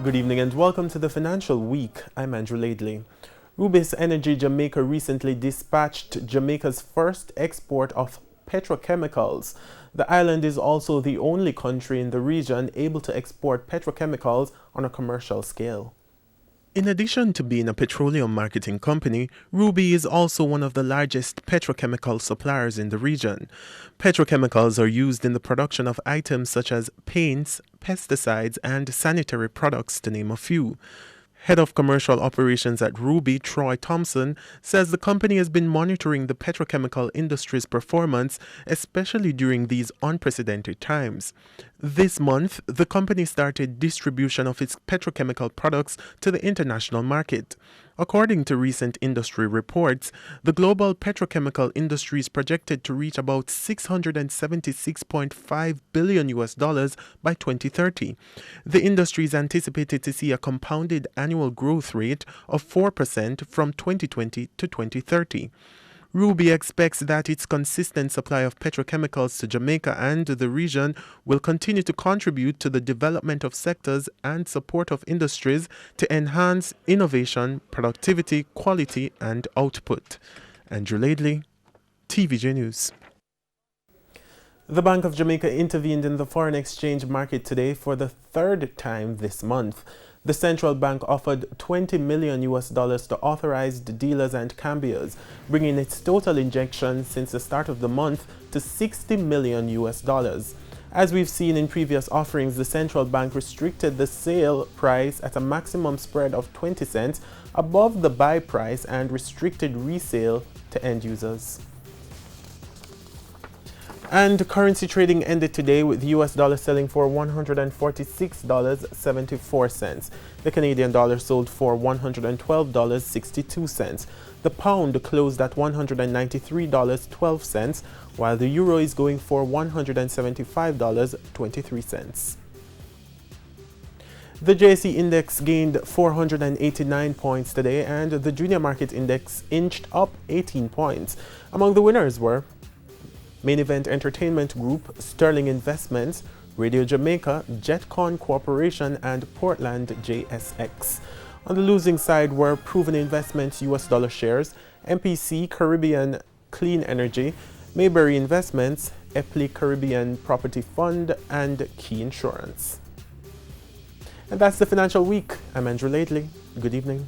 Good evening and welcome to the Financial Week. I'm Andrew Laidley. Rubis Energy Jamaica recently dispatched Jamaica's first export of petrochemicals. The island is also the only country in the region able to export petrochemicals on a commercial scale. In addition to being a petroleum marketing company, Ruby is also one of the largest petrochemical suppliers in the region. Petrochemicals are used in the production of items such as paints, pesticides, and sanitary products, to name a few. Head of Commercial Operations at Ruby, Troy Thompson, says the company has been monitoring the petrochemical industry's performance, especially during these unprecedented times. This month, the company started distribution of its petrochemical products to the international market. According to recent industry reports, the global petrochemical industry is projected to reach about $676.5 billion by 2030. The industry is anticipated to see a compounded annual growth rate of 4% from 2020 to 2030. Ruby expects that its consistent supply of petrochemicals to Jamaica and the region will continue to contribute to the development of sectors and support of industries to enhance innovation, productivity, quality, and output. Andrew Laidley, TVJ News. The Bank of Jamaica intervened in the foreign exchange market today for the third time this month. The central bank offered $20 million to authorized dealers and cambiers, bringing its total injection since the start of the month to $60 million. As we've seen in previous offerings, the central bank restricted the sale price at a maximum spread of 20 cents above the buy price and restricted resale to end users. And currency trading ended today with the US dollar selling for $146.74. The Canadian dollar sold for $112.62. The pound closed at $193.12, while the euro is going for $175.23. The JSE index gained 489 points today, and the junior market index inched up 18 points. Among the winners were Main Event Entertainment Group, Sterling Investments, Radio Jamaica, Jetcon Corporation, and Portland JSX. On the losing side were Proven Investments US dollar shares, MPC Caribbean Clean Energy, Mayberry Investments, Epley Caribbean Property Fund, and Key Insurance. And that's the Financial Week. I'm Andrew Laidley. Good evening.